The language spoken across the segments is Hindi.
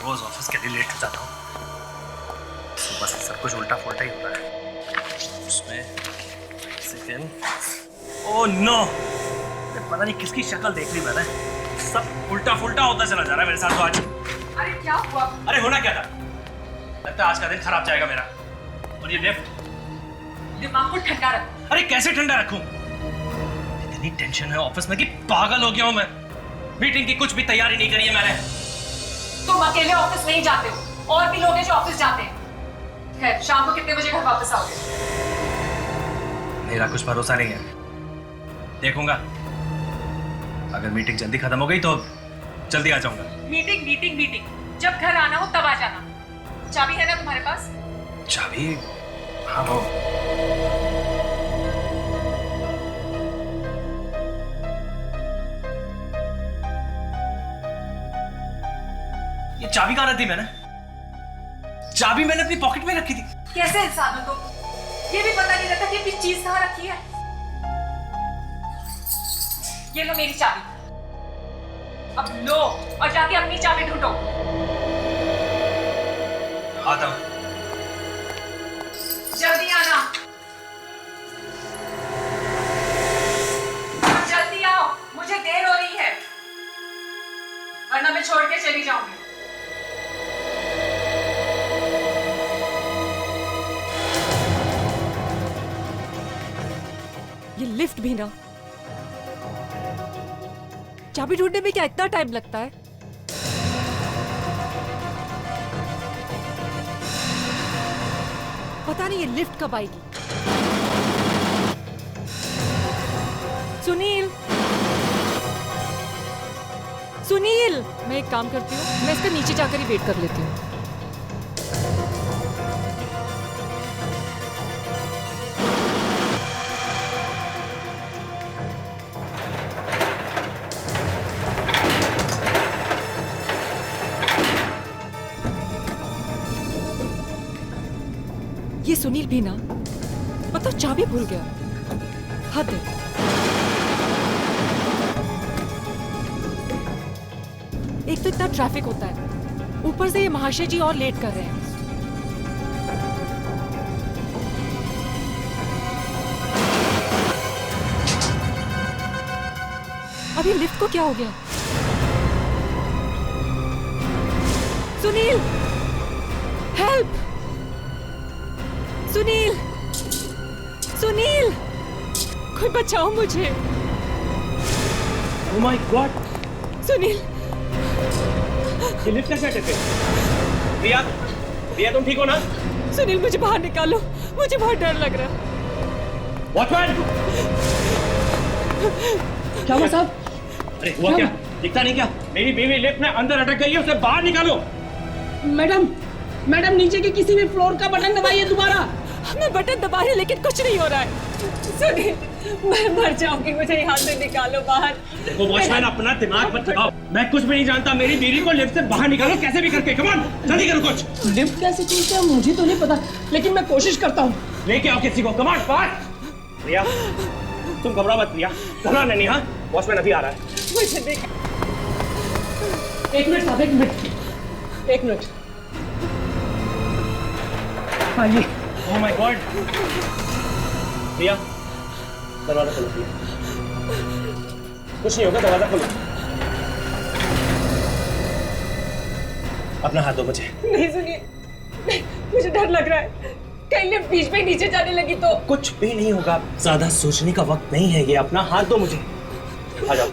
रोज ऑफिस के लिए लेट हो जाता हूँ। सुबह से सब कुछ उल्टा फुल्टा ही होता है। उसमें सेकंड ओह नो, पता नहीं किसकी शक्ल देख ली मैंने। सब उल्टा फुल्टा होता चला जा रहा है मेरे साथ तो आज। अरे क्या हुआ? अरे होना क्या था, लगता है आज का दिन खराब जाएगा मेरा। और ये लिफ्ट, दिमाग को ठंडा रखो। अरे कैसे ठंडा रखूं? इतनी टेंशन है ऑफिस में कि पागल हो गया हूं मैं। मीटिंग की कुछ भी तैयारी नहीं करी है मैंने। तुम अकेले ऑफिस नहीं जाते हो, और भी लोग हैं जो ऑफिस जाते हैं। खैर, शाम को कितने बजे घर वापस आओगे? मेरा कुछ भरोसा नहीं है, देखूंगा। अगर मीटिंग जल्दी खत्म हो गई तो जल्दी आ जाऊंगा। मीटिंग मीटिंग मीटिंग, जब घर आना हो तब आ जाना। चाबी है ना तुम्हारे पास? चाबी? हाँ वो। ये चाबी कहाँ रखी मैंने? चाबी मैंने अपनी पॉकेट में रखी थी। कैसे इंसान हो तुम? ये भी पता नहीं रहता कि अपनी चीज कहाँ रखी है। ये लो मेरी चाबी, अब लो और जाके अपनी चाबी ढूंढो। आता हूं। जल्दी आना, जल्दी आओ, मुझे देर हो रही है, वरना मैं छोड़ के चली जाऊंगी। ये लिफ्ट भी ना, चाबी ढूंढने में क्या इतना टाइम लगता है? पता नहीं ये लिफ्ट कब आएगी। सुनील, सुनील, मैं एक काम करती हूँ, मैं इसका नीचे जाकर ही वेट कर लेती हूँ। ये सुनील भी ना, मतलब चाबी भूल गया। हद है। एक तो इतना ट्रैफिक होता है, ऊपर से ये महाशय जी और लेट कर रहे हैं। अभी लिफ्ट को क्या हो गया? सुनील, हेल्प! सुनील, सुनील, कोई बचाओ मुझे। Oh my God! सुनील, ये लिफ्ट कैसे अटके? रिया, रिया तुम ठीक हो ना? सुनील मुझे बाहर निकालो, मुझे बहुत डर लग रहा है। वॉचमैन! क्या हुआ साहब? अरे हुआ क्या? दिखता नहीं क्या? मेरी बीवी लिफ्ट में अंदर अटक गई है, उसे बाहर निकालो। मैडम, मैडम नीचे के किसी भी फ्लोर का बटन दबाइए दोबारा। मैं बटन दबा रही हूं लेकिन कुछ नहीं हो रहा है। सुनील, मैं मर जाऊंगी, मुझे यहाँ से निकालो बाहर। देखो वॉचमैन, अपना दिमाग मत लगाओ। मैं कुछ भी नहीं जानता। मेरी बीवी को लिफ्ट से बाहर निकालो कैसे भी करके। कम ऑन, जल्दी करो कुछ। लिफ्ट कैसे खुलती है मुझे तो नहीं पता, लेकिन मैं कोशिश करता हूँ। लेके आओ किसी को। कम ऑन, बाहर। रिया, तुम घबराओ मत। रिया, घबराना नहीं। हाँ, वॉचमैन अभी आ रहा है। मुझे देख। एक मिनट साहब, एक मिनट, एक मिनट। हाँ जी। Oh my God. रिया, दरवाजा खोलो। रिया, कुछ नहीं होगा, दरवाजा खोलो। अपना हाथ दो मुझे। नहीं सुनिए, नहीं, मुझे डर लग रहा है, कहीं लिफ्ट बीच में नीचे जाने लगी तो। कुछ भी नहीं होगा, ज्यादा सोचने का वक्त नहीं है ये। अपना हाथ दो मुझे। आ जाओ।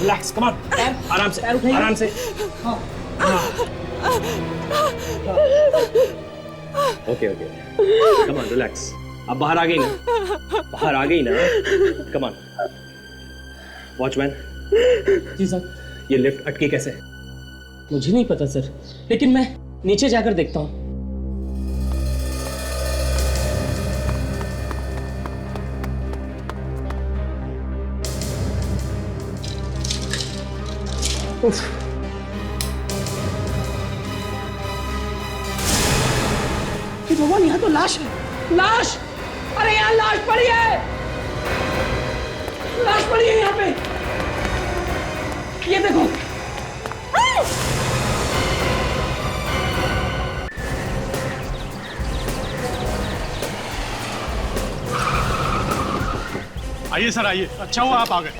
Relax, come on. आराम से, आराम से। हाँ। Okay okay, come on, relax. अब बाहर आ गई ना? बाहर आ गई ना? Come on. वॉचमैन। जी सर। ये लिफ्ट अटकी कैसे? मुझे नहीं पता सर, लेकिन मैं नीचे जाकर देखता हूँ। भगवान, यहाँ तो लाश है। लाश! अरे यहाँ लाश पड़ी है, लाश पड़ी है यहाँ पे। ये देखो। आइए सर आइए, अच्छा हुआ आप आ गए।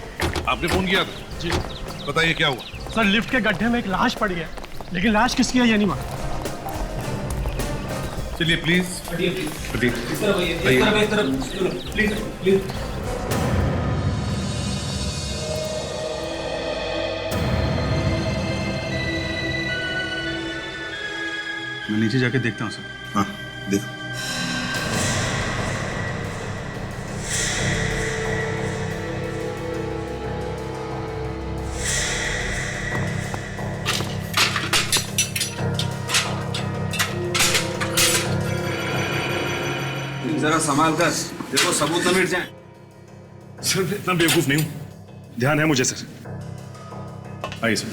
आपने फोन किया था? जी बताइए क्या हुआ? सर, लिफ्ट के गड्ढे में एक लाश पड़ी है, लेकिन लाश किसकी है ये नहीं मालूम। चलिए प्लीज। मैं नीचे जाके देखता हूँ सर। हाँ देखो। जरा संभाल कर देखो, सबूत न मिट जाए। सर मैं इतना बेवकूफ नहीं हूँ, ध्यान है मुझे सर। आइए सर।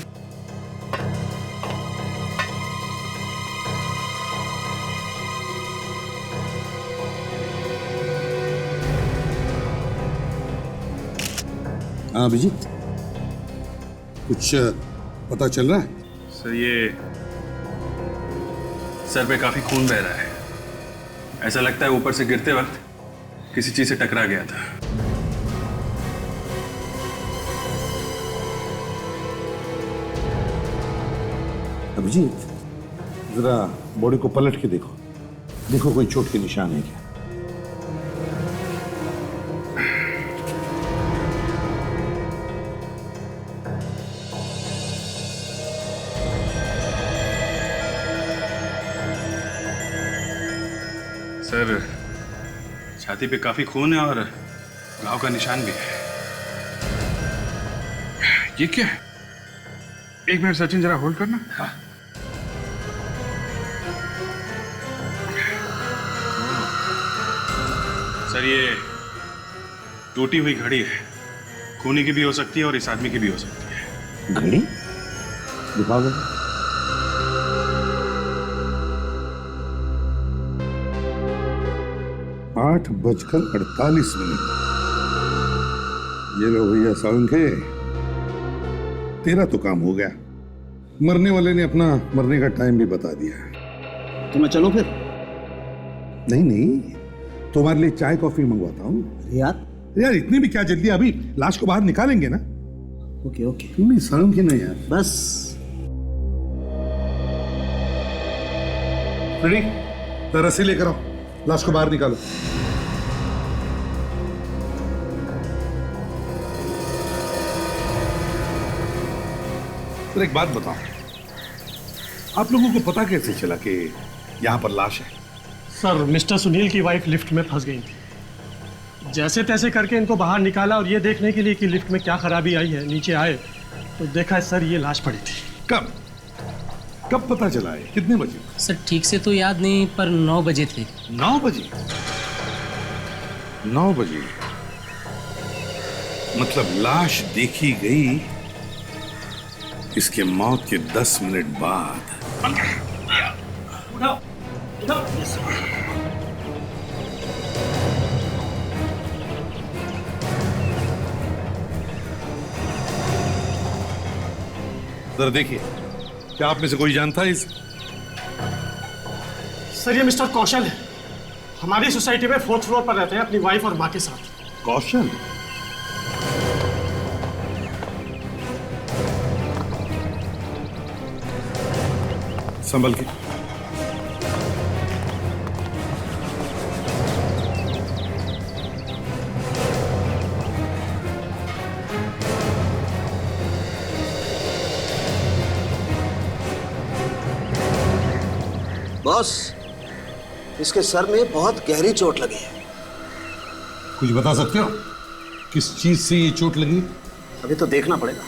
हाँ अभिजीत, कुछ पता चल रहा है? सर ये सर पे काफी खून बह रहा है। ऐसा लगता है ऊपर से गिरते वक्त किसी चीज से टकरा गया था। अभिजीत, जरा बॉडी को पलट के देखो, देखो कोई चोट के निशान है क्या? सर छाती पे काफी खून है और घाव का निशान भी है। ये क्या है? एक मिनट सचिन, जरा होल्ड करना। हाँ। सर ये टूटी हुई घड़ी है, खूनी की भी हो सकती है और इस आदमी की भी हो सकती है। घड़ी दिखाओ जरा। 8:48। ये लो भैया सावंखे, तेरा तो काम हो गया। मरने वाले ने अपना मरने का टाइम भी बता दिया। तो मैं चलूं फिर? नहीं नहीं, तुम्हारे लिए चाय कॉफी मंगवाता हूँ। यार इतनी भी क्या जल्दी, अभी लाश को बाहर निकालेंगे ना। Okay okay. नहीं सावंखे नहीं यार, बस रेडी? तो रस्सी लेकर आओ, लाश को बाहर निकालो। एक बात बताओ, आप लोगों को पता कैसे चला कि यहां पर लाश है? सर, मिस्टर सुनील की वाइफ लिफ्ट में फंस गई थी। जैसे तैसे करके इनको बाहर निकाला और ये देखने के लिए कि लिफ्ट में क्या खराबी आई है, नीचे आए तो देखा सर ये लाश पड़ी थी। कब कब पता चला है? कितने बजे? सर ठीक से तो याद नहीं, पर 9 बजे थे। 9 बजे? 9 बजे मतलब लाश देखी गई इसके मौत के 10 मिनट बाद। जरा देखिए, क्या आप में से कोई जानता है इस? सर ये मिस्टर कौशल है, हमारी सोसाइटी में 4th फ्लोर पर रहते हैं अपनी वाइफ और माँ के साथ। कौशल? संभल के। बॉस, इसके सर में बहुत गहरी चोट लगी है। कुछ बता सकते हो किस चीज से ये चोट लगी? अभी तो देखना पड़ेगा।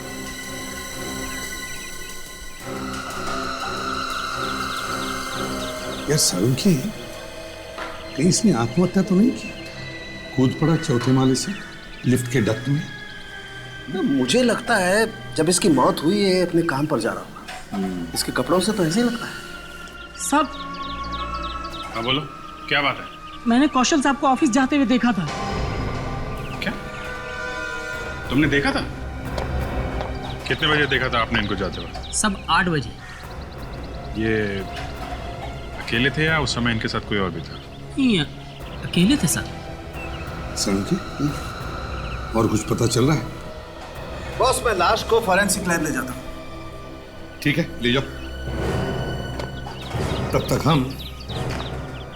यार सावंखी, कहीं इसने आत्महत्या तो नहीं की? कूद पड़ा 4थे माले से लिफ्ट के डक्ट में? ना, मुझे लगता है जब इसकी मौत हुई है अपने काम पर जा रहा होगा। इसके कपड़ों से तो ऐसे ही लगता है। सब हाँ बोलो, क्या बात है? मैंने कौशल साहब को ऑफिस जाते हुए देखा था। क्या तुमने देखा था? कितने बजे देखा था आपने इनको जाते हुए? सब 8 बजे। ये अकेले थे या उस समय इनके साथ कोई और भी था? नहीं, अकेले थे सर। सावंखी, और कुछ पता चल रहा है? बॉस, मैं लाश को फॉरेंसिक लैब ले जाता हूँ। ठीक है, ले जाओ। तब तक हम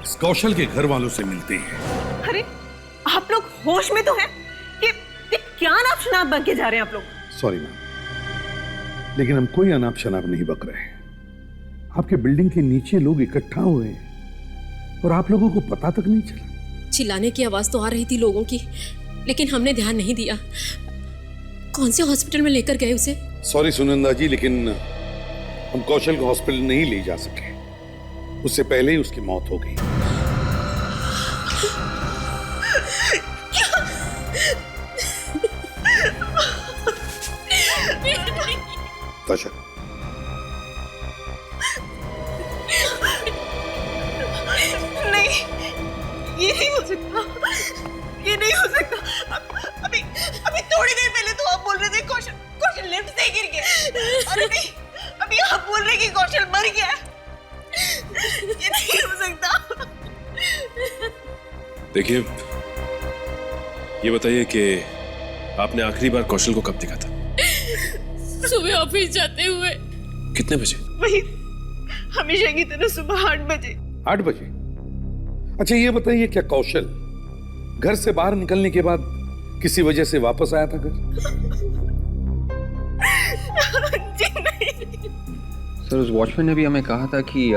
इस कौशल के घर वालों से मिलते हैं। अरे आप लोग होश में तो हैं? ये क्या नाप शनाप बन के जा रहे हैं आप लोग? सॉरी मैम, लेकिन हम कोई अनाप शनाप नहीं बक रहे हैं। आपके बिल्डिंग के नीचे लोग इकट्ठा हुए हैं और आप लोगों को पता तक नहीं चला। चिल्लाने की आवाज तो आ रही थी लोगों की, लेकिन हमने ध्यान नहीं दिया। कौन से हॉस्पिटल में लेकर गए उसे? सॉरी सुनंदा जी, लेकिन हम कौशल को हॉस्पिटल नहीं ले जा सके। उससे पहले ही उसकी मौत हो गई। ताशा, नहीं, ये नहीं हो सकता, ये नहीं हो सकता। अभी थोड़ी देर पहले तो आप बोल रहे थे कौशल लिफ्ट से गिर गया, और अभी आप बोल रहे कि कौशल मर गया। ये नहीं हो सकता। देखिए, ये बताइए कि आपने आखिरी बार कौशल को कब देखा था? सुबह ऑफिस जाते हुए। कितने बजे? वही हमेशा की तरह सुबह 8 बजे। 8 बजे? अच्छा ये बताइए, क्या कौशल घर से बाहर निकलने के बाद किसी वजह से वापस आया था घर? जी नहीं। सर, उस वॉचमैन ने भी हमें कहा था कि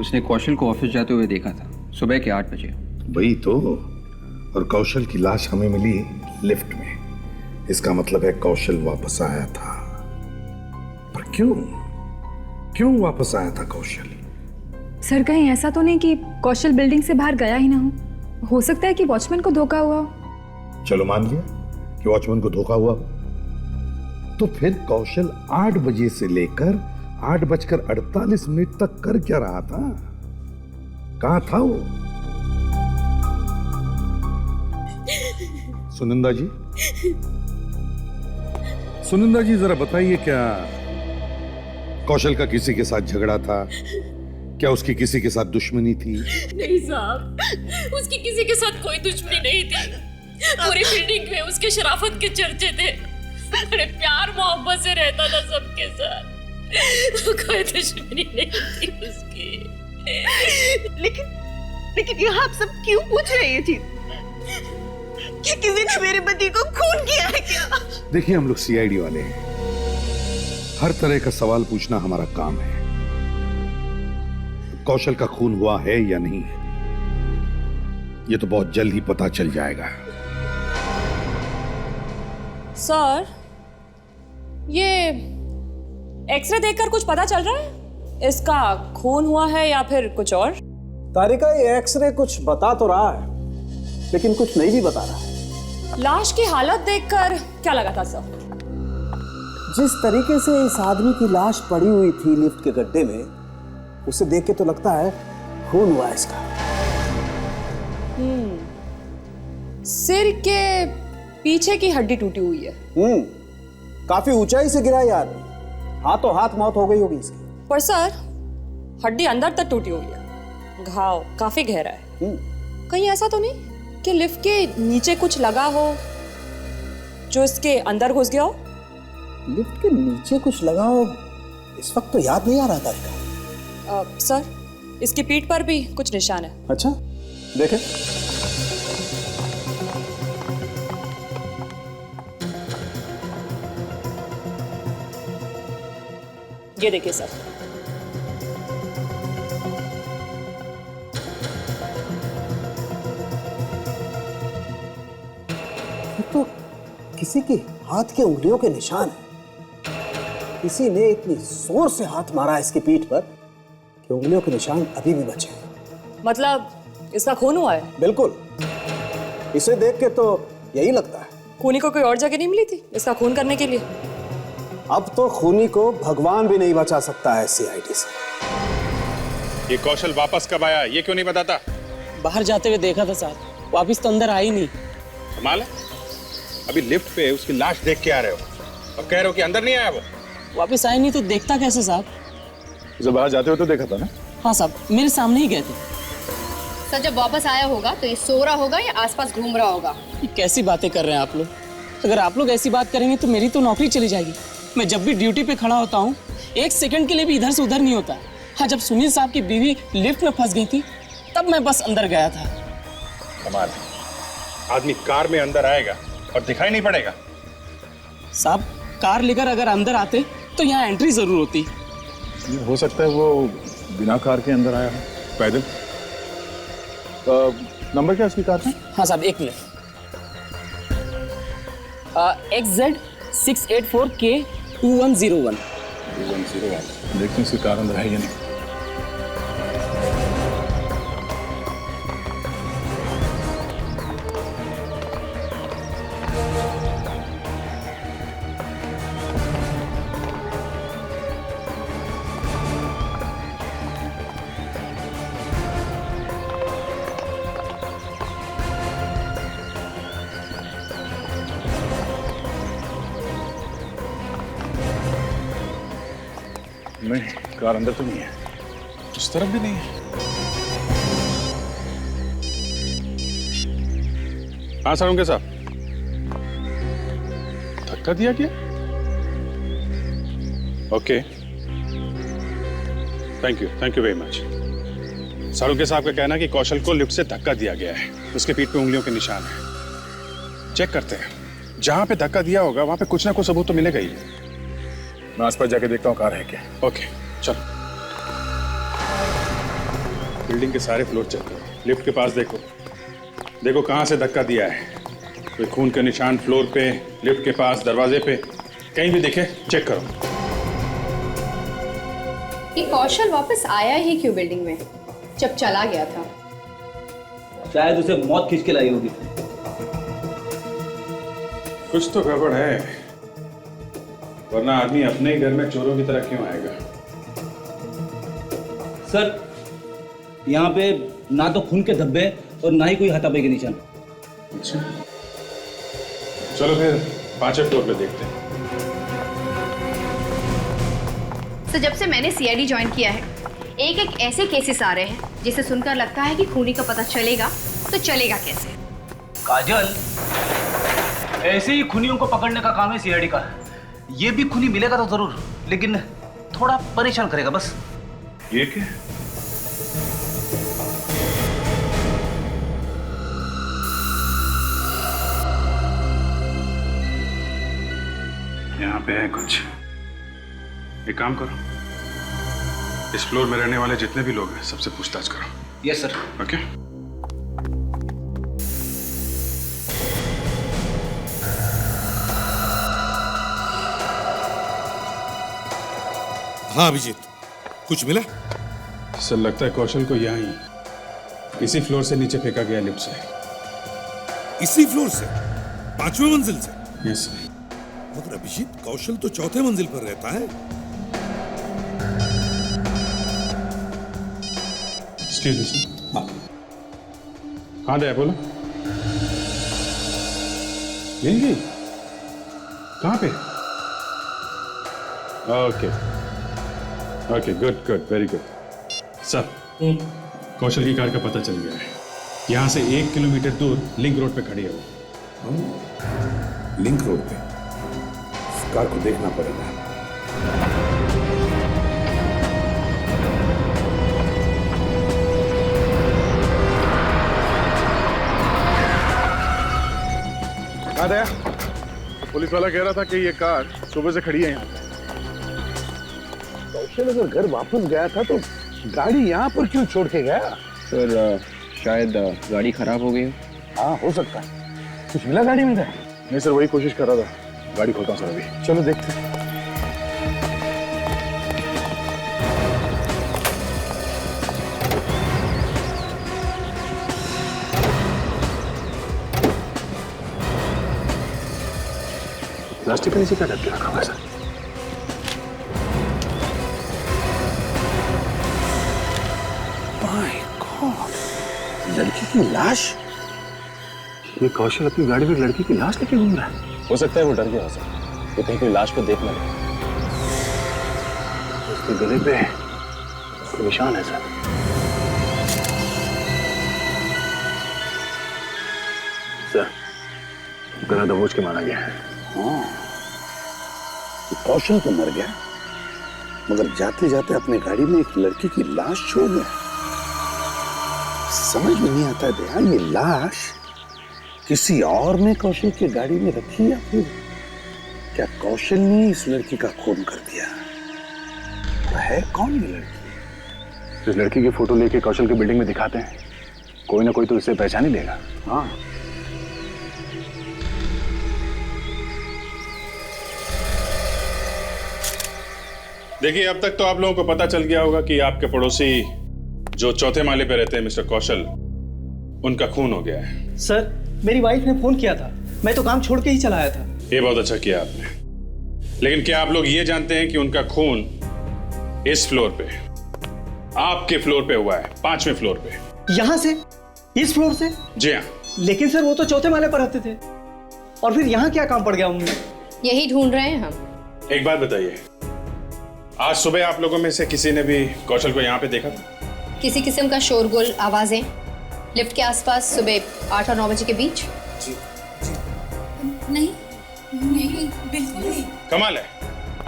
उसने कौशल को ऑफिस जाते हुए देखा था सुबह के 8 बजे। वही तो। और कौशल की लाश हमें मिली लिफ्ट में। इसका मतलब है कौशल वापस आया था। पर क्यों वापस आया था कौशल? सर, कहीं ऐसा तो नहीं कि कौशल बिल्डिंग से बाहर गया ही ना हो सकता है कि वॉचमैन को धोखा हुआ हो। चलो मान लिया कि वॉचमैन को धोखा हुआ, तो फिर कौशल 8 बजे से लेकर 8:48 तक कर क्या रहा था? कहां था वो? सुनंदा जी जरा बताइए, क्या कौशल का किसी के साथ झगड़ा था? क्या उसकी किसी के साथ दुश्मनी थी? नहीं साहब, उसकी किसी के साथ कोई दुश्मनी नहीं थी। पूरी बिल्डिंग में उसके शराफत के चर्चे थे। बड़े प्यार मोहब्बत से रहता था सबके साथ। कोई दुश्मनी नहीं थी उसकी। लेकिन यहाँ आप सब क्यों पूछ रहे हैं? क्या किसी ने मेरे पति को खून किया है क्या? देखिए, हम लोग सीआईडी वाले हैं। हर तरह का सवाल पूछना हमारा काम है। कौशल का खून हुआ है या नहीं, ये तो बहुत जल्द ही पता चल जाएगा। सर, ये एक्सरे देखकर कुछ पता चल रहा है? इसका खून हुआ है या फिर कुछ और? तारिका, ये एक्सरे कुछ बता तो रहा है, लेकिन कुछ नहीं भी बता रहा है। लाश की हालत देखकर क्या लगा था सर? जिस तरीके से इस आदमी की लाश पड़ी हुई थी लिफ्ट के गड्ढे में, उसे देख के तो लगता है खून हुआ है इसका। सिर के पीछे की हड्डी टूटी हुई है। काफी ऊंचाई से गिरा यार, हाथों हाथ मौत हो गई होगी इसकी। पर सर, हड्डी अंदर तक टूटी हुई है, घाव काफी गहरा है। कहीं ऐसा तो नहीं कि लिफ्ट के नीचे कुछ लगा हो जो इसके अंदर घुस गया हो? लिफ्ट के नीचे कुछ लगा हो इस वक्त तो याद नहीं आ रहा तारिका। सर, इसकी पीठ पर भी कुछ निशान है। अच्छा, देखें। ये देखिए सर। तो किसी के हाथ के उंगलियों के निशान है। किसी ने इतनी जोर से हाथ मारा है इसकी पीठ पर कि उंगलियों के निशान अभी भी बचे हैं। मतलब इसका खून हुआ है? बिल्कुल, इसे देख के तो यही लगता है। खूनी को कोई और जगह नहीं मिली थी इसका खून करने के लिए? अब तो खूनी को भगवान भी नहीं बचा सकता है सीआईडी से। ये कौशल वापस कब आया, ये क्यों नहीं बताता? बाहर जाते हुए देखा था साहब, वापिस तो अंदर आई नहीं। कमाल है, अभी लिफ्ट पे उसकी लाश देख के आ रहे हो और कह रहे हो कि अंदर नहीं आया वो? वापिस आई नहीं तो देखता कैसे साहब? जब बाहर जाते हो तो देखा था ना? हाँ साहब, मेरे सामने ही गए थे। सर, जब वापस आया होगा तो ये सो रहा होगा या आसपास घूम रहा होगा? ये कैसी बातें कर रहे हैं आप लोग? अगर आप लोग ऐसी बात करेंगे तो मेरी तो नौकरी चली जाएगी। मैं जब भी ड्यूटी पे खड़ा होता हूँ 1 सेकंड के लिए भी इधर से उधर नहीं होता। हाँ, जब सुनील साहब की बीवी लिफ्ट में फंस गई थी तब मैं बस अंदर गया था। कमाल, आदमी कार में अंदर आएगा और दिखाई नहीं पड़ेगा। साहब, कार लेकर अगर अंदर आते तो यहाँ एंट्री जरूर होती। हो सकता है वो बिना कार के अंदर आया हो, पैदल। नंबर क्या उसकी कार का? हाँ साहब, 1 मिनट। XZ684K2101। देखते हैं उसकी कार अंदर है या नहीं। नहीं, कार अंदर तो नहीं है, उस तरफ भी नहीं है। हाँ सारुंगे साहब, धक्का दिया क्या? Okay, thank you very much. Sarunge साहब का कहना है कि कौशल को लिफ्ट से धक्का दिया गया है, उसके पीठ पे उंगलियों के निशान है। चेक करते हैं, जहां पे धक्का दिया होगा वहां पे कुछ ना कुछ सबूत तो मिलेगा ही। मैं आसपास जाके देखता हूँ कार है क्या। ओके चलो। बिल्डिंग के सारे फ्लोर चेक करो, लिफ्ट के पास देखो, देखो कहाँ से धक्का दिया है। कोई खून के निशान फ्लोर पे, लिफ्ट के पास, दरवाजे पे, कहीं भी दिखे चेक करो। ये कौशल वापस आया ही क्यों बिल्डिंग में जब चला गया था? शायद उसे मौत खींच के लाई होगी। कुछ तो गड़बड़ है, वरना आदमी अपने ही घर में चोरों की तरह क्यों आएगा? सर, यहाँ पे ना तो खून के धब्बे और ना ही कोई हाथापाई के निशान। अच्छा, चलो फिर 5वें फ्लोर पे देखते हैं। तो जब से मैंने सीआईडी ज्वाइन किया है, एक ऐसे केसेस आ रहे हैं जिसे सुनकर लगता है कि खूनी का पता चलेगा तो चलेगा कैसे। काजल, ऐसे ही खूनियों को पकड़ने का काम है सीआईडी का। ये भी खूनी मिलेगा तो जरूर, लेकिन थोड़ा परेशान करेगा बस। ये क्या? यहाँ पे है कुछ। एक काम करो, इस फ्लोर में रहने वाले जितने भी लोग हैं सबसे पूछताछ करो। Yes sir. ओके। हाँ अभिजीत, कुछ मिला? सर लगता है कौशल को यहाँ इसी फ्लोर से नीचे फेंका गया, लिफ्ट से। इसी फ्लोर से? 5वें मंजिल से? Yes sir. मगर अभिजीत, कौशल तो 4थे मंजिल पर रहता है। Excuse me sir. हाँ, कहाँ गया बोलो? मिल गई? कहाँ पे? Okay okay, good, very good. Sir, Kaushal की कार का पता चल गया है। यहाँ से 1 किलोमीटर दूर लिंक रोड पे खड़ी है वो। लिंक रोड पे? इस कार को देखना पड़ेगा। कहाँ गया? पुलिस वाला कह रहा था कि ये कार सुबह से खड़ी है यहाँ पे। कौशल अगर घर वापस गया था तो गाड़ी यहाँ पर क्यों छोड़ के गया? सर, शायद गाड़ी खराब हो गई। हाँ, हो सकता है। कुछ मिला गाड़ी में? नहीं सर, वही कोशिश कर रहा था। गाड़ी खोलता हूँ सर अभी। चलो देखते हैं। प्लास्टिक के नीचे क्या करके रखा हुआ है सर? लड़की की लाश? ये कौशल अपनी गाड़ी में लड़की की लाश लेके घूम रहा है। हो सकता है वो डर गया हो सर, वो कहीं कोई लाश को देख ना ले। उसके गले पे कोई निशान है सर। सर, गला दबोच के मारा गया है। हाँ, कौशल तो मर गया, मगर जाते जाते अपने गाड़ी में एक लड़की की लाश छोड़ गया। समझ में नहीं आता दया, ये लाश किसी और ने कौशल की गाड़ी में रखी या फिर क्या कौशल ने इस लड़की का खून कर दिया? तो है कौन ये लड़की? इस लड़की की फोटो लेके कौशल की बिल्डिंग में दिखाते हैं, कोई ना कोई तो इसे पहचान ही लेगा। हाँ, देखिए, अब तक तो आप लोगों को पता चल गया होगा कि आपके पड़ोसी जो चौथे माले पे रहते हैं मिस्टर कौशल, उनका खून हो गया है। सर, मेरी वाइफ ने फोन किया था, मैं तो काम छोड़ के ही चला आया था। ये बहुत अच्छा किया आपने, लेकिन क्या आप लोग ये जानते हैं कि उनका खून इस फ्लोर पे, आपके फ्लोर पे हुआ है, 5वें फ्लोर पे। यहाँ से? इस फ्लोर से? जी हाँ। लेकिन सर वो तो चौथे माले पर रहते थे, और फिर यहाँ क्या काम पड़ गया उन्हें? यही ढूंढ रहे हैं हम। एक बात बताइए, आज सुबह आप लोगों में से किसी ने भी कौशल को यहाँ पे देखा था? किसी किस्म का शोरगुल, आवाजें लिफ्ट के आसपास सुबह 8 और 9 बजे के बीच? नहीं नहीं, बिल्कुल नहीं। कमाल है,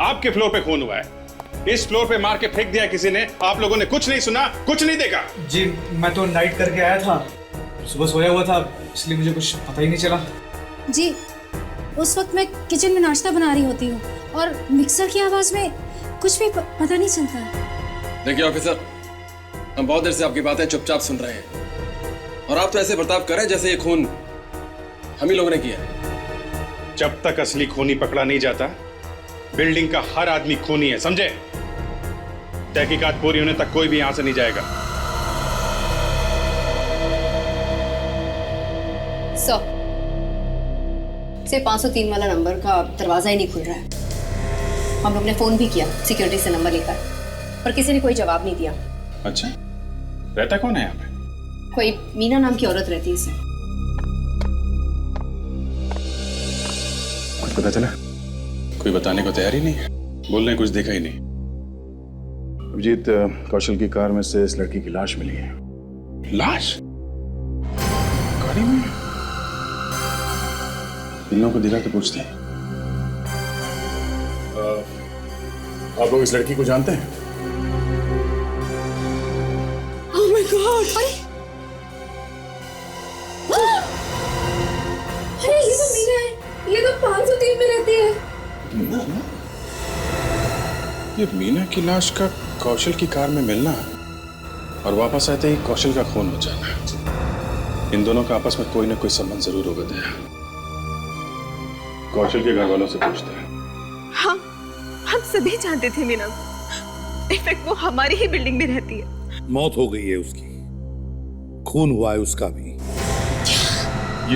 आपके फ्लोर पे खून हुआ है, इस फ्लोर पे मार के फेंक दिया किसी ने, आप लोगों ने कुछ नहीं सुना, कुछ नहीं देखा? जी, मैं तो नाइट करके आया था, सुबह सोया हुआ था, इसलिए मुझे कुछ पता ही नहीं चला। जी, उस वक्त मैं किचन में नाश्ता बना रही होती हूँ और मिक्सर की आवाज में कुछ भी पता नहीं चलता। देखिए ऑफिसर, हम बहुत देर से आपकी बातें चुपचाप सुन रहे हैं, और आप तो ऐसे बर्ताव करें जैसे ये खून हम ही लोगों ने किया है। जब तक असली खूनी पकड़ा नहीं जाता, बिल्डिंग का हर आदमी खूनी है, समझे? तहकीकात पूरी होने तक कोई भी यहां से नहीं जाएगा। सर, सिर्फ 503 वाला नंबर का दरवाजा ही नहीं खुल रहा है। हम लोग ने फोन भी किया सिक्योरिटी से नंबर लेकर, पर किसी ने कोई जवाब नहीं दिया। अच्छा, रहता कौन है यहाँ पे? कोई मीना नाम की औरत रहती है इसमें। कुछ पता चला? कोई बताने को तैयार ही नहीं है, बोल रहे कुछ देखा ही नहीं। अभिजीत, कौशल की कार में से इस लड़की की लाश मिली है। लाश? गाड़ी में? इन लोगों को दिला के पूछते हैं। आप लोग इस लड़की को जानते हैं? Oh my God! अरे ये तो मीना है, ये तो 503 में रहती है। ये मीना की लाश का कौशल की कार में मिलना और वापस आते ही कौशल का खून हो जाना, इन दोनों का आपस में कोई ना कोई संबंध जरूर होगा। दया, कौशल के घर वालों से पूछते हैं। हम सभी जानते थे मीना, इनफैक्ट वो हमारी ही बिल्डिंग में रहती है। मौत हो गई है उसकी, खून हुआ है उसका भी।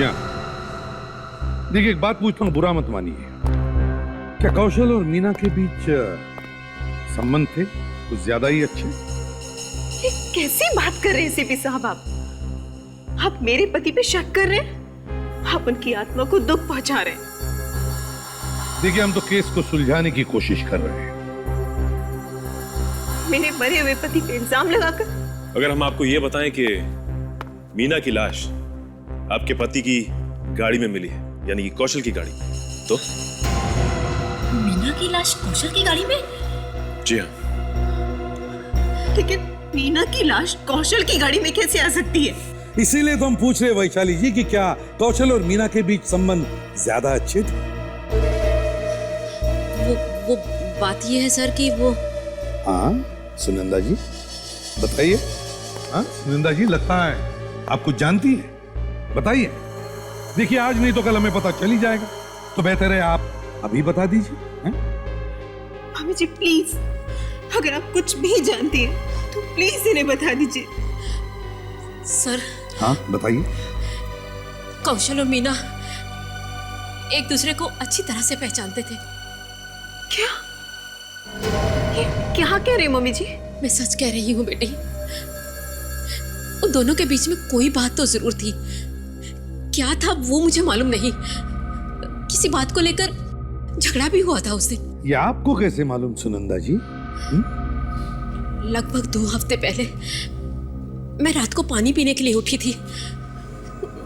या देखिए, एक बात पूछता हूँ, बुरा मत मानिए, क्या कौशल और मीना के बीच संबंध थे कुछ ज्यादा ही अच्छे? ये कैसी बात कर रहे हैं सीपी साहब आप मेरे पति पे शक कर रहे हैं? आप उनकी आत्मा को दुख पहुंचा रहे हैं। देखिए, हम तो केस को सुलझाने की कोशिश कर रहे हैं। मेरे मरे हुए पति पे इल्जाम लगाकर? अगर हम आपको ये बताएं कि मीना की लाश आपके पति की गाड़ी में मिली है, यानी कि कौशल की गाड़ी, तो? मीना की लाश कौशल की गाड़ी में? जी हाँ। लेकिन मीना की लाश कौशल की गाड़ी में कैसे आ सकती है? इसीलिए तो हम पूछ रहे वैशाली जी कि क्या कौशल और मीना के बीच संबंध ज्यादा अच्छे थे? वो बात ये है सर कि वो... हाँ सुनंदा जी बताइए। हाँ सुनंदा जी, लगता है आप कुछ जानती हैं, बताइए। देखिए, आज नहीं तो कल हमें पता चल ही जाएगा, तो बेहतर है आप अभी बता दीजिए। मम्मी जी प्लीज, अगर आप कुछ भी जानती हैं तो प्लीज इन्हें बता दीजिए। सर। हाँ बताइए। कौशल और मीना एक दूसरे को अच्छी तरह से पहचानते थे। क्या? ये क्या कह रही मम्मी जी? मैं सच कह रही हूँ बेटी, उन दोनों के बीच में कोई बात तो जरूर थी। क्या था वो मुझे मालूम नहीं, किसी बात को लेकर झगड़ा भी हुआ था उस दिन। ये आपको कैसे मालूम सुनंदा जी? लगभग 2 हफ्ते पहले मैं रात को पानी पीने के लिए उठी थी,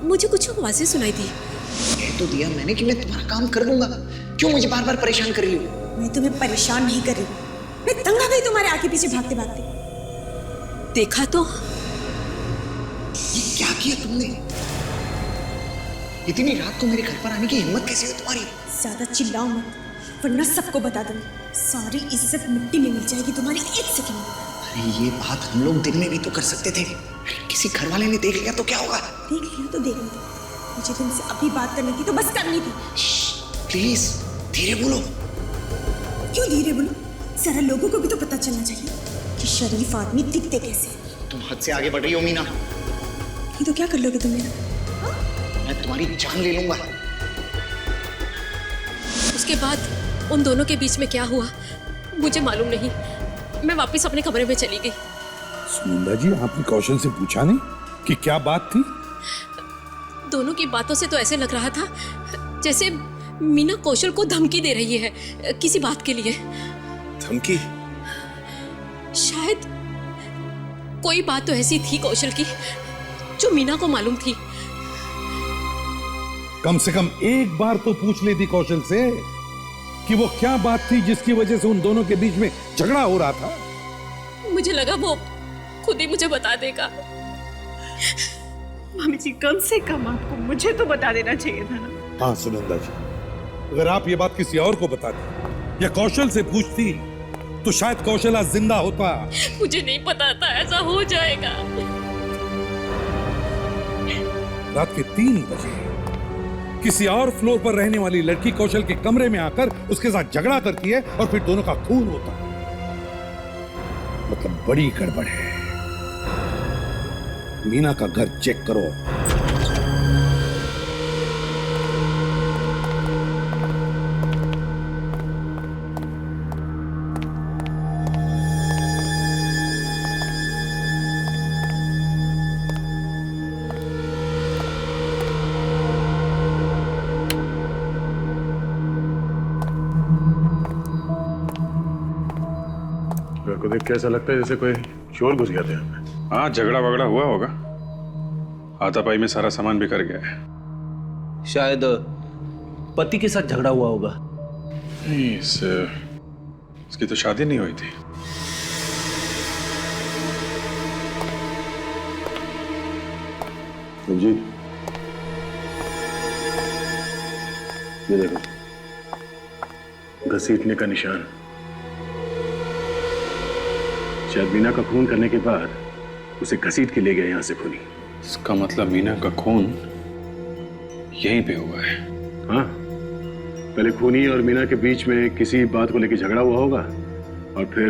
मुझे कुछ आवाजें सुनाई दी। तो दिया मैंने कि मैं तुम्हारा काम कर दूंगा। क्यों मुझे बार बार परेशान कर रही हो? मैं तुम्हें परेशान नहीं कर रही हूँ, मैं तंग आ गई तुम्हारे आगे पीछे भागते भागते। देखा तो ये क्या किया तुमने? इतनी रात को मेरे घर पर आने की हिम्मत कैसे हुई तुम्हारी? ज्यादा चिल्लाओ मत, वरना सबको बता दूंगी। सारी इज्जत मिट्टी में मिल जाएगी तुम्हारी एक सेकंड में। अरे ये बात हम लोग दिन में भी तो कर सकते थे। किसी घर वाले ने देख लिया तो क्या होगा? देख लिया तो देखने दो, मुझे तुमसे अभी बात करनी थी तो बस करनी थी। प्लीज धीरे बोलो। क्यों धीरे बोलो? जरा लोगों को भी तो पता चलना चाहिए कि शरीफ आदमी दिखते कैसे। तुम हद से आगे बढ़ रही हो मीना। ये तो क्या कर लोगे तुम मेरा? मैं तुम्हारी जान ले लूंगा। उसके बाद उन दोनों के बीच में क्या हुआ मुझे मालूम नहीं। मैं वापस अपने कमरे में चली गई। सुनंदा जी, आपने कौशल से पूछा नहीं कि क्या बात थी? दोनों की बातों से तो ऐसे लग रहा था जैसे मीना कौशल को धमकी दे रही है किसी बात के लिए। धमकी? शायद कोई बात तो ऐसी थी कौशल की जो मीना को मालूम थी। कम से कम एक बार तो पूछ लेती कौशल से कि वो क्या बात थी जिसकी वजह से उन दोनों के बीच में झगड़ा हो रहा था। मुझे लगा वो खुद ही मुझे बता देगा। मामी जी, कम से कम आपको मुझे तो बता देना चाहिए था ना। हाँ सुनंदा जी, अगर आप ये बात किसी और को बताती या कौशल से पूछती तो शायद कौशल आज जिंदा होता। मुझे नहीं पता था ऐसा हो जाएगा। रात के 3 बजे किसी और फ्लोर पर रहने वाली लड़की कौशल के कमरे में आकर उसके साथ झगड़ा करती है और फिर दोनों का खून होता है। मतलब बड़ी गड़बड़ है। मीना का घर चेक करो। को देख के ऐसा लगता है जैसे कोई चोर घुस गया था। हाँ, झगड़ा वगड़ा हुआ होगा। हाथापाई में सारा सामान बिखर गया है। शायद पति के साथ झगड़ा हुआ होगा। नहीं, इसकी तो शादी नहीं हुई थी। जी, ये देखो, घसीटने का निशान। शायद मीना का खून करने के बाद उसे घसीट के ले गए यहां से खूनी। इसका मतलब मीना का खून यहीं पे हुआ है। हाँ, पहले खूनी और मीना के बीच में किसी बात को लेकर झगड़ा हुआ होगा और फिर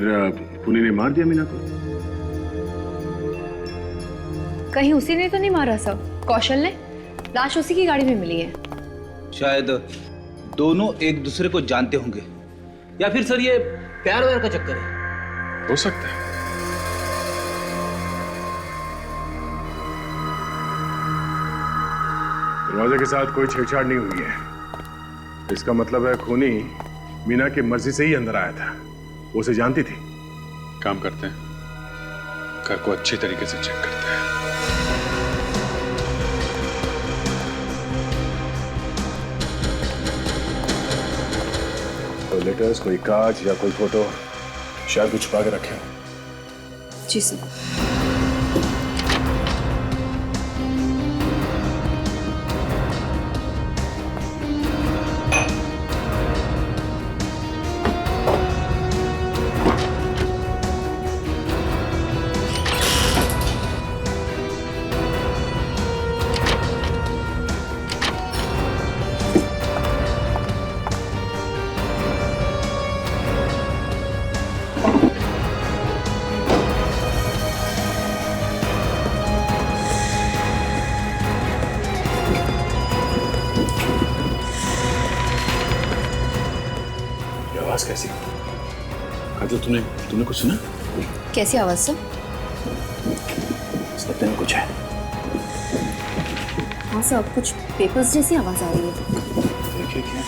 खूनी ने मार दिया मीना को। कहीं उसी ने तो नहीं मारा सब? कौशल ने? लाश उसी की गाड़ी में मिली है। शायद दोनों एक दूसरे को जानते होंगे या फिर सर ये प्यार व्यार का चक्कर है। हो सकता है। दरवाजे के साथ कोई छेड़छाड़ नहीं हुई है। इसका मतलब है खूनी मीना की मर्जी से ही अंदर आया था। वो उसे जानती थी। काम करते हैं, घर को अच्छी तरीके से चेक करते हैं। कोई लेटर्स, कोई कागज या कोई फोटो शायद कुछ छुपा के रखे हो। जी सर। आवाज कैसी? काजल, तुमने कुछ सुना? कैसी आवाज सर? इस पत्ते में कुछ है। हाँ सर, कुछ पेपर्स जैसी आवाज आ रही है। देखिए क्या?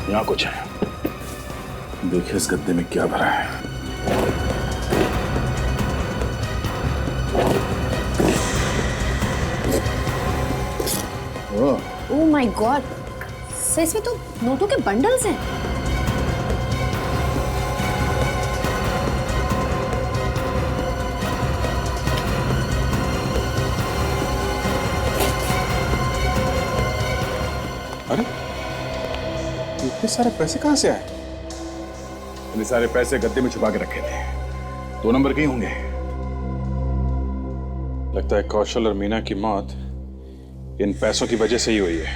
यहाँ कुछ है। देखिए इस गद्दे में क्या भरा है। माय गॉड, सर इसमें तो नोटों के बंडल्स हैं। अरे इतने सारे पैसे कहां से आए? इतने सारे पैसे गद्दे में छुपा के रखे थे, 2 नंबर के ही होंगे। लगता है कौशल और मीना की मौत इन पैसों की वजह से ही हुई है।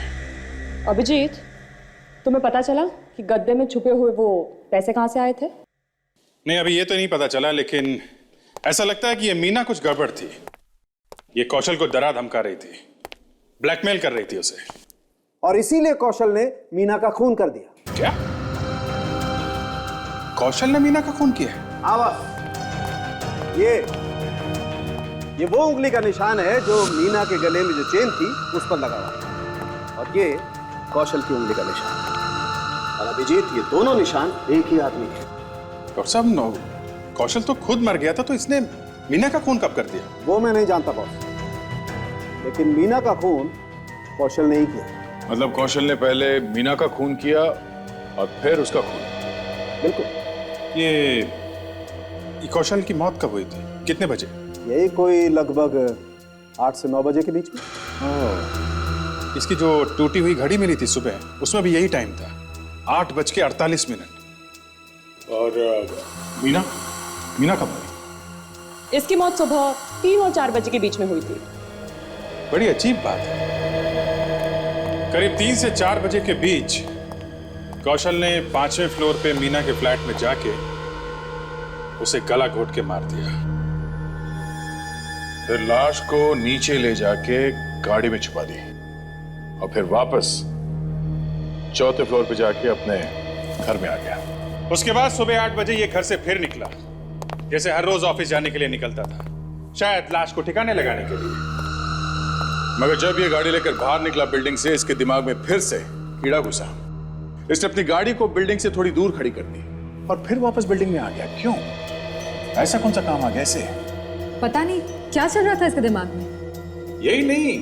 अभिजीत, तुम्हें पता चला कि गद्दे में छुपे हुए वो पैसे कहां से आए थे? नहीं, अभी ये तो नहीं पता चला, लेकिन ऐसा लगता है कि ये मीना कुछ गड़बड़ थी। ये कौशल को डरा धमका रही थी, ब्लैकमेल कर रही थी उसे, और इसीलिए कौशल ने मीना का खून कर दिया। क्या? कौशल ने मीना का खून किया? आवाज, ये वो उंगली का निशान है जो मीना के गले में जो चेन थी उस पर लगा हुआ, और ये कौशल की उंगली का निशान है। और अभिजीत, ये दोनों निशान एक ही आदमी के। और सब कौशल तो खुद मर गया था, तो इसने मीना का खून कब कर दिया? वो मैं नहीं जानता बॉस, लेकिन मीना का खून कौशल ने ही किया। मतलब कौशल ने पहले मीना का खून किया और फिर उसका खून? बिल्कुल। ये कौशल की मौत कब हुई थी, कितने बजे? यही कोई लगभग 8 से 9 बजे के बीच में। इसकी जो टूटी हुई घड़ी मिली थी सुबह, उसमें भी यही टाइम था, 8:48। और मीना कब हुई? इसकी मौत सुबह 3 और 4 बजे के बीच में हुई थी। बड़ी अजीब बात है। करीब 3 से 4 बजे के बीच कौशल ने 5वें फ्लोर पे मीना के फ्लैट में जाके उसे गला घोट के मार दिया। फिर लाश को नीचे ले जाके गाड़ी में छुपा दी और फिर वापस 4थे फ्लोर पे जाके अपने घर में आ गया। उसके बाद सुबह 8 बजे ये घर से फिर निकला, जैसे हर रोज ऑफिस जाने के लिए निकलता था, शायद लाश को ठिकाने लगाने के लिए। मगर जब ये गाड़ी लेकर बाहर निकला बिल्डिंग से, इसके दिमाग में फिर से कीड़ा घुसा। इसने अपनी गाड़ी को बिल्डिंग से थोड़ी दूर खड़ी कर दी और फिर वापस बिल्डिंग में आ गया। क्यों? ऐसा कौन सा काम आ गया इसे? पता नहीं क्या चल रहा था इसके दिमाग में। यही नहीं,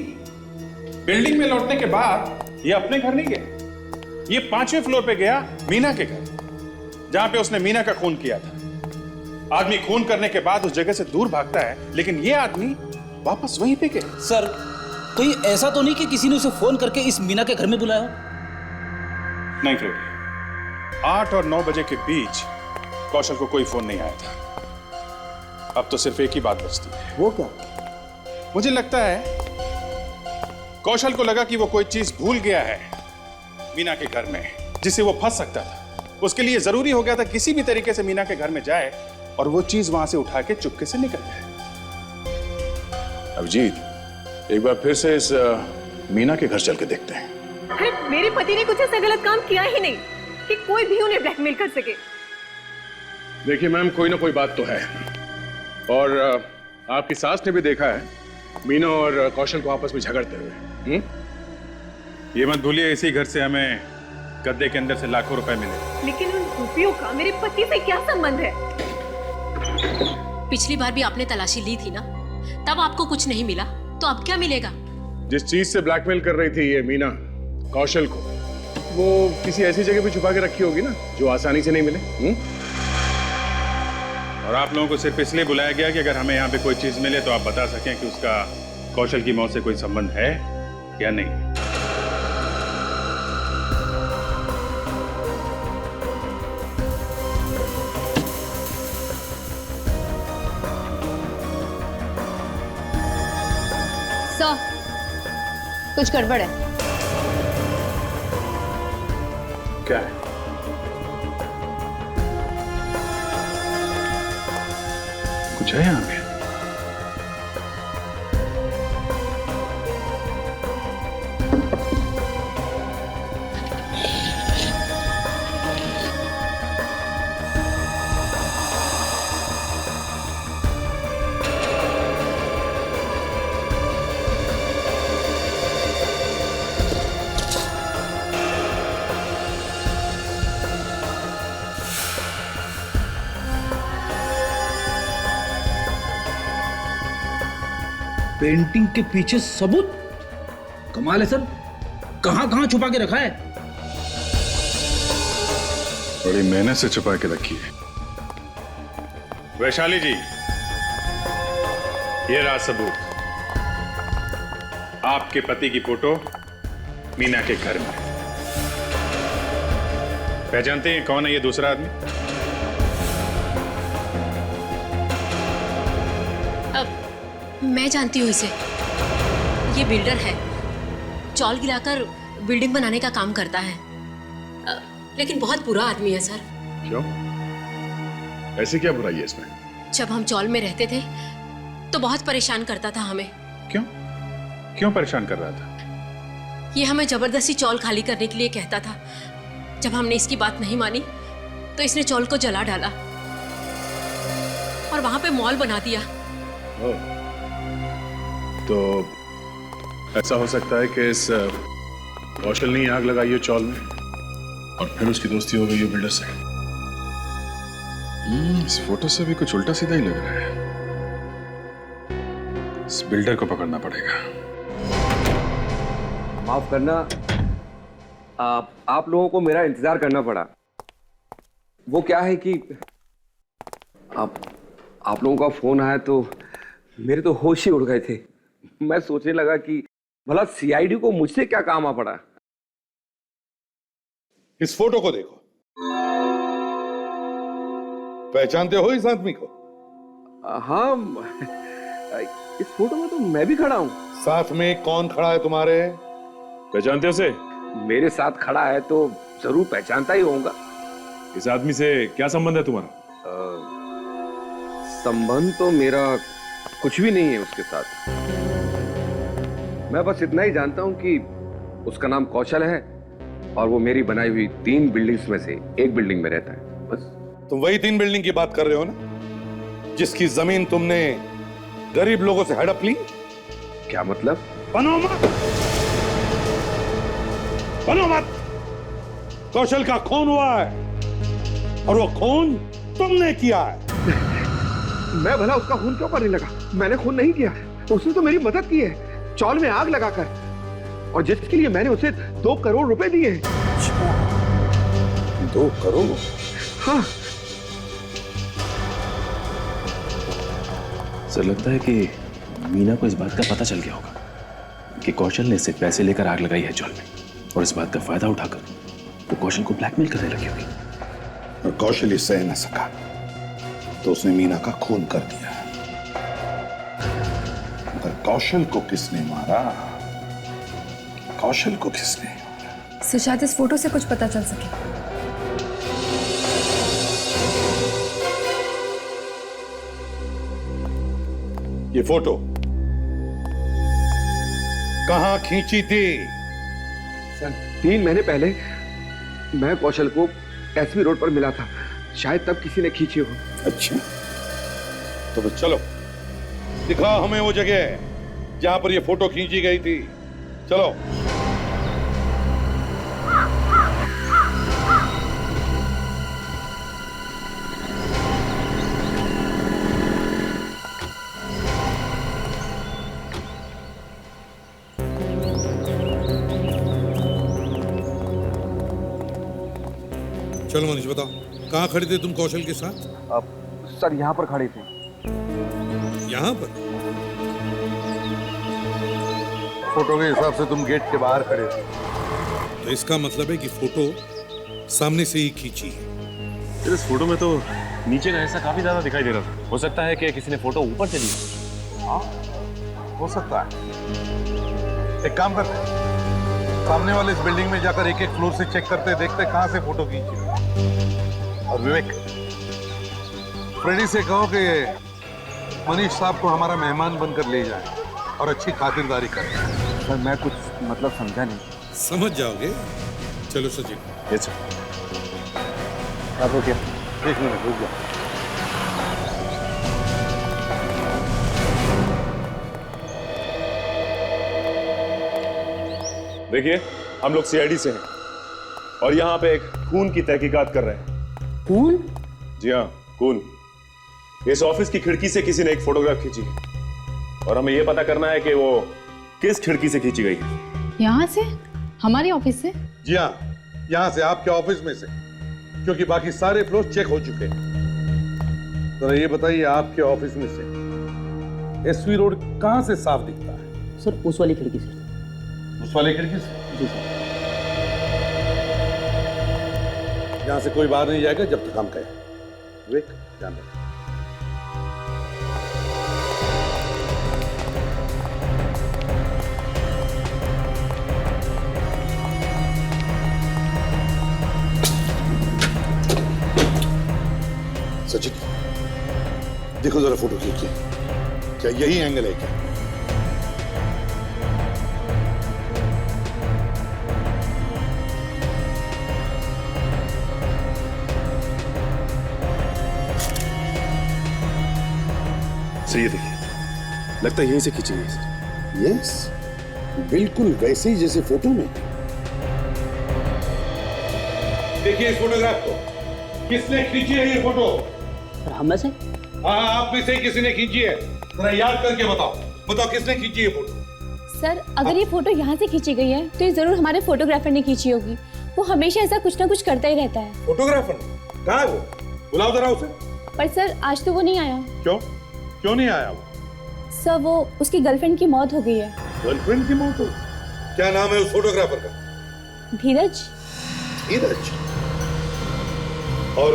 बिल्डिंग में लौटने के बाद ये अपने घर नहीं गया, ये 5वें फ्लोर पे गया मीना के घर, जहां पे उसने मीना का खून किया था। आदमी खून करने के बाद उस जगह से दूर भागता है, लेकिन ये आदमी वापस वहीं पे गया। सर, कहीं ऐसा तो नहीं कि किसी ने उसे फोन करके इस मीना के घर में बुलाया हो? नहीं फ्रेडी, 8 और 9 बजे के बीच कौशल को कोई फोन नहीं आया था। अब तो सिर्फ एक ही बात बचती है। वो क्या? मुझे लगता है कौशल को लगा कि वो कोई चीज भूल गया है मीना के घर में, जिससे वो फंस सकता था। उसके लिए जरूरी हो गया था किसी भी तरीके से मीना के घर में जाए और वो चीज वहां से उठा के चुपके से निकल जाए। अभिजीत, एक बार फिर से इस मीना के घर चल के देखते हैं। अरे मेरे पति ने कुछ ऐसा गलत काम किया ही नहीं कि कोई भी उन्हें ब्लैकमेल कर सके। देखिए मैम, कोई ना कोई बात तो है, और आपकी सास ने भी देखा है मीना और कौशल को आपस में झगड़ते हुए। ये मत भूलिए, इसी घर से हमें गद्दे के अंदर से लाखों रुपए मिले। लेकिन उन रुपयों का मेरे पति से क्या संबंध है? पिछली बार भी आपने तलाशी ली थी ना, तब आपको कुछ नहीं मिला, तो अब क्या मिलेगा? जिस चीज से ब्लैकमेल कर रही थी ये मीना कौशल को, वो किसी ऐसी जगह पे छुपा के रखी होगी ना जो आसानी से नहीं मिले। और आप लोगों को सिर्फ इसलिए बुलाया गया कि अगर हमें यहाँ पे कोई चीज मिले तो आप बता सकें कि उसका कौशल की मौत से कोई संबंध है या नहीं। सर, कुछ गड़बड़ है। क्या है? कुछ है यहाँ पे? पेंटिंग के पीछे सबूत? कमाल है सर, कहां कहां छुपा के रखा है? बड़ी मेहनत से छुपा के रखी है। वैशाली जी, ये रहा सबूत। आपके पति की फोटो मीना के घर में। पहचानते हैं कौन है ये दूसरा आदमी? मैं जानती हूँ इसे। ये बिल्डर है, चौल गिराकर बिल्डिंग बनाने का काम करता है, लेकिन बहुत बुरा आदमी है सर। क्यों? ऐसी क्या बुराई है इसमें? जब हम चौल में रहते थे तो बहुत परेशान करता था हमें। क्यों? क्यों परेशान कर रहा था? ये हमें जबरदस्ती चौल खाली करने के लिए कहता था। जब हमने इसकी बात नहीं मानी तो इसने चौल को जला डाला और वहां पे मॉल बना दिया। तो ऐसा हो सकता है कि इस कौशल ने आग लगाई हो चौल में और फिर उसकी दोस्ती हो गई हो बिल्डर से। इस फोटो से भी कुछ उल्टा सीधा ही लग रहा है। इस बिल्डर को पकड़ना पड़ेगा। माफ करना, आप लोगों को मेरा इंतजार करना पड़ा। वो क्या है कि आप लोगों का फोन आया तो मेरे तो होश ही उड़ गए थे। मैं सोचने लगा कि भला सीआईडी को मुझसे क्या काम आ पड़ा। इस फोटो को देखो, पहचानते हो इस आदमी को? हाँ, इस फोटो में तो मैं भी खड़ा हूँ। साथ में कौन खड़ा है तुम्हारे? पहचानते हो उसे? मेरे साथ खड़ा है तो जरूर पहचानता ही होगा। इस आदमी से क्या संबंध है तुम्हारा? संबंध तो मेरा कुछ भी नहीं है उसके साथ। मैं बस इतना ही जानता हूं कि उसका नाम कौशल है और वो मेरी बनाई हुई 3 बिल्डिंग्स में से एक बिल्डिंग में रहता है, बस। तुम वही 3 बिल्डिंग की बात कर रहे हो ना, जिसकी जमीन तुमने गरीब लोगों से हड़प ली? क्या मतलब? बनो मत। कौशल का खून हुआ है और वो खून तुमने किया है। मैं भला उसका खून क्यों करने लगा? मैंने खून नहीं किया। उसने तो मेरी मदद की है, चौल में आग लगाकर, और जिसके लिए मैंने उसे 2 करोड़ रुपए दिए हैं। 2 करोड़? हाँ। सर, लगता है कि मीना को इस बात का पता चल गया होगा कि कौशल ने इससे पैसे लेकर आग लगाई है चौल में, और इस बात का फायदा उठाकर वो कौशल को ब्लैकमेल करने लगी होगी। और कौशल ये सह न सका तो उसने मीना का खून कर दिया। मगर कौशल को किसने मारा? कौशल को किसने? सर, शायद इस फोटो से कुछ पता चल सके। ये फोटो कहां खींची थी? सर, 3 महीने पहले मैं कौशल को एसपी रोड पर मिला था। शायद तब किसी ने खींची हो। अच्छा, तो फिर चलो दिखाओ हमें वो जगह जहां पर ये फोटो खींची गई थी। चलो। चलो मनीष, बताओ कहाँ खड़े थे तुम कौशल के साथ? सर, यहाँ पर खड़े थे। यहाँ पर? फोटो के हिसाब से तुम गेट के बाहर खड़े थे। तो इसका मतलब है कि फोटो सामने से ही खींची है। इस फोटो में तो नीचे का हिस्सा काफी ज्यादा दिखाई दे रहा था। हो सकता है कि किसी ने फोटो ऊपर से ली। हाँ, हो सकता है। एक काम करते हैं, सामने वाले इस बिल्डिंग में जाकर एक फ्लोर से चेक करते, देखते कहां से फोटो खींची। और विवेक, फ्रेडी से कहो कि मनीष साहब को हमारा मेहमान बनकर ले जाए और अच्छी खातिरदारी करें। सर, मैं कुछ मतलब समझा नहीं। समझ जाओगे। चलो सचिन। Yes sir. आप रुकिए, 1 मिनट रुक जाओ। देखिए, हम लोग सीआईडी से हैं और यहाँ पे एक खून की तहकीकात कर रहे हैं। खून? जी हाँ, खून। इस ऑफिस की खिड़की से किसी ने एक फोटोग्राफ खींची और हमें यह पता करना है कि वो किस खिड़की से खींची गई है। यहाँ से? हमारे ऑफिस से? जी हाँ, यहाँ से, आपके ऑफिस में से, क्योंकि बाकी सारे फ्लोर चेक हो चुके हैं। तो ये बताइए, आपके ऑफिस में से एसवी रोड कहाँ से साफ दिखता है? सर उस वाली खिड़की से। उस वाली खिड़की से? जी सर। यहाँ से कोई बाहर नहीं जाएगा जब तक हम कहें। विवेक, ध्यान रखें। सचिन, देखो जरा फोटो खींच के, क्या यही एंगल है क्या? सर ये देखिए, लगता है यहीं से खींची गई सर। यस, बिल्कुल वैसे ही जैसे फोटो में। देखिए इस फोटोग्राफ को, किसने खींची है ये फोटो? सर हम में से? हाँ, आप में से किसी ने खींची है? जरा याद करके बताओ किसने खींची है फोटो? सर अगर ये फोटो यहाँ से खींची गई है तो ये जरूर हमारे फोटोग्राफर ने खींची होगी। वो हमेशा ऐसा कुछ ना कुछ करता ही रहता है। फोटोग्राफर ने? कहाँ है वो? बुलाओ जरा उसे। पर सर आज तो वो नहीं आया। क्यों नहीं आया वो? सर वो उसकी गर्लफ्रेंड की मौत हो गई है। गर्लफ्रेंड की मौत हो? क्या नाम है उस फोटोग्राफर का? धीरज। धीरज? और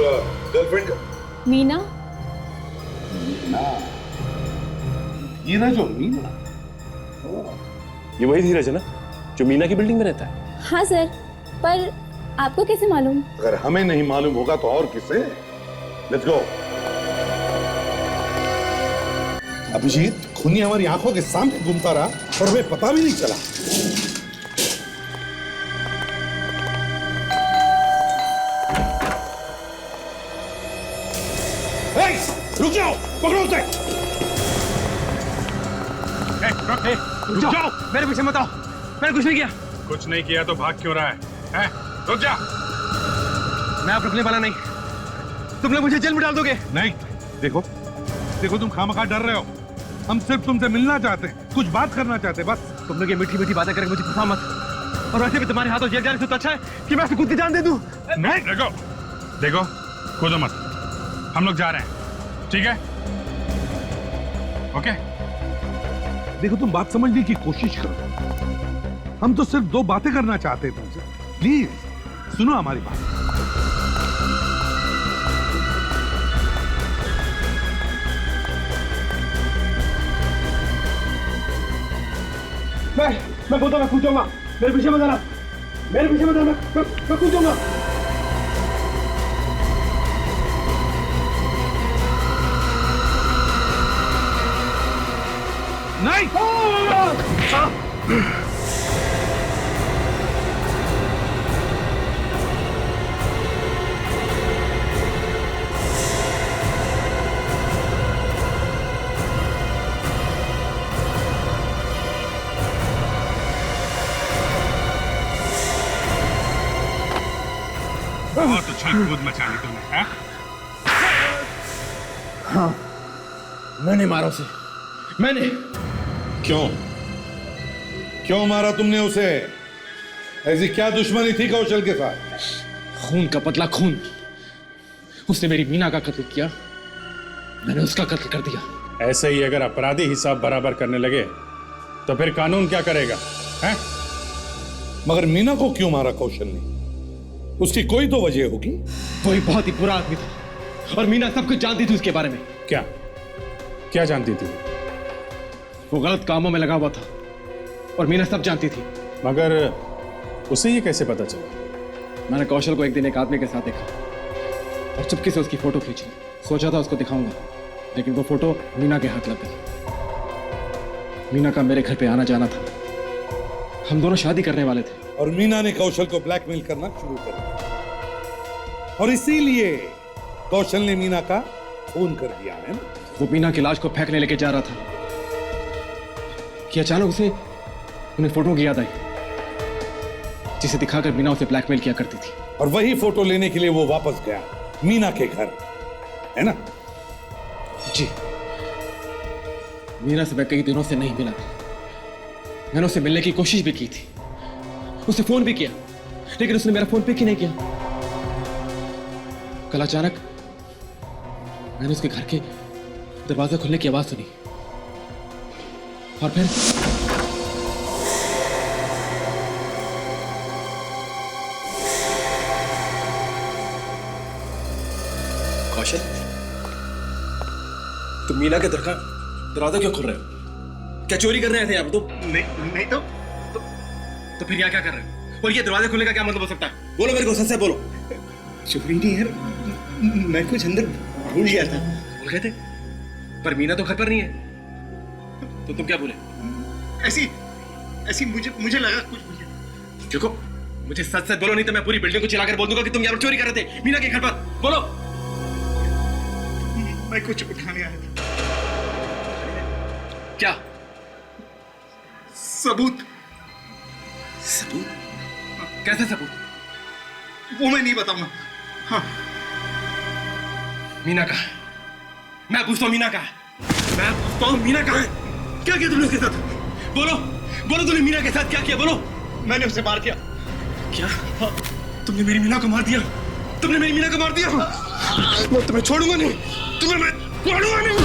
गर्लफ्रेंड का? मीना। धीरज और मीना? ये वही धीरज है ना जो मीना की बिल्डिंग में रहता है? हाँ सर, पर आपको कैसे मालूम? अगर हमें नहीं मालूम होगा तो और किसे? Let's go. अभिजीत, खूनी हमारी आंखों के सामने घूमता रहा और हमें पता भी नहीं चला। रुक जाओ, पकड़ो उसे। रुक जाओ, मेरे पीछे मत आओ, मैंने कुछ नहीं किया। कुछ नहीं किया तो भाग क्यों रहा है? रुक जा। मैं अब रुकने वाला नहीं। तुम लोग मुझे जेल में डाल दोगे। नहीं, देखो तुम खामखा डर रहे हो। हम सिर्फ तुमसे मिलना चाहते हैं, कुछ बात करना चाहते हैं, बस। तुम लोग ये मीठी मीठी बातें करके मुझे फंसा मत। और वैसे भी तुम्हारे हाथों जेल जाने से तो अच्छा है कि मैं खुद की जान दे दूं। नहीं, देखो कूदो मत, हम लोग जा रहे हैं, ठीक है? ओके? देखो तुम बात समझने की कोशिश करो। हम तो सिर्फ दो बातें करना चाहते हैं तुमसे। प्लीज सुनो हमारी बात। मैं बोलता मैं कूद जाऊंगा। मेरे पीछे मत आना, मेरे पीछे मत आना, मैं कूद जाऊंगा। नहीं। बहुत अच्छा कूद मचा ली तुमने, हैं? हाँ, मैंने मारा उसे, मैंने। क्यों मारा तुमने उसे? ऐसी क्या दुश्मनी थी कौशल के साथ? खून का बदला खून। उसने मेरी मीना का कत्ल किया, मैंने उसका कत्ल कर दिया। ऐसे ही अगर अपराधी हिसाब बराबर करने लगे तो फिर कानून क्या करेगा, हैं? मगर मीना को क्यों मारा कौशल ने? उसकी कोई तो वजह होगी। वो एक बहुत ही बुरा आदमी था और मीना सब कुछ जानती थी उसके बारे में। क्या जानती थी? वो गलत कामों में लगा हुआ था और मीना सब जानती थी। मगर उसे ये कैसे पता चला? मैंने कौशल को एक दिन एक आदमी के साथ देखा और चुपके से उसकी फोटो खींची। सोचा था उसको दिखाऊंगा, लेकिन वो फोटो मीना के हाथ लग गई। मीना का मेरे घर पे आना जाना था, हम दोनों शादी करने वाले थे। और मीना ने कौशल को ब्लैकमेल करना शुरू कर दिया और इसीलिए कौशल ने मीना का खून कर दिया, है ना? वो मीना की लाश को फेंकने लेके जा रहा था कि अचानक उसे उन्हें फोटो की याद आई, जिसे दिखाकर मीना उसे ब्लैकमेल किया करती थी। और वही फोटो लेने के लिए वो वापस गया मीना के घर, है ना? जी। मीना से मैं कई दिनों से नहीं मिला था। मैंने उससे मिलने की कोशिश भी की थी, उसे फोन भी किया, लेकिन उसने मेरा फोन पिक ही नहीं किया। कल अचानक मैंने उसके घर के दरवाजा खुलने की आवाज सुनी और फिर कौशल, तुम मीना के दरवाजा क्यों खोल रहे हो? क्या चोरी कर रहे थे आप? तुम नहीं तो फिर यहाँ क्या कर रहे हो? और ये दरवाजा खोलने का क्या मतलब हो सकता है? बोलो मेरे को, सच से बोलो। चोरी नहीं यार, मैं कुछ अंदर भूल गया था। भूल गए थे? पर मीना तो घर पर नहीं है, तो तुम क्या बोले? ऐसी मुझे लगा कुछ भूल गया। देखो, मुझे सच सच बोलो, नहीं तो मैं पूरी बिल्डिंग को चिल्लाकर बोल दूंगा कि तुम यहाँ पर चोरी कर रहे थे मीना के घर पर। बोलो। मैं कुछ उठाने आया था। क्या सबूत? कैसे सबूत? वो मैं नहीं बताऊंगा। हाँ। मीना का, मैं पूछता हूँ मीना का, मैं पूछता हूँ मीना का है? क्या किया तुमने उसके साथ? बोलो बोलो, तुमने मीना के साथ क्या किया? बोलो। मैंने उसे मार दिया। क्या? हाँ, तुमने मेरी मीना को मार दिया? तुमने मेरी मीना को मार दिया? मैं तुम्हें छोड़ूंगा नहीं, तुम्हें मैं छोड़ूंगा नहीं।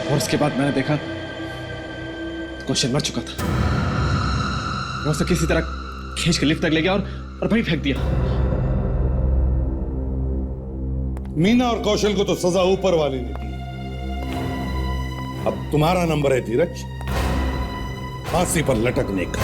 और उसके बाद मैंने देखा कौशल मर चुका था। मैं उसे किसी तरह खींच के लिफ्ट तक ले गया और वहीं फेंक दिया। मीना और कौशल को तो सजा ऊपर वाले ने दी। अब तुम्हारा नंबर है धीरज, फांसी पर लटकने का।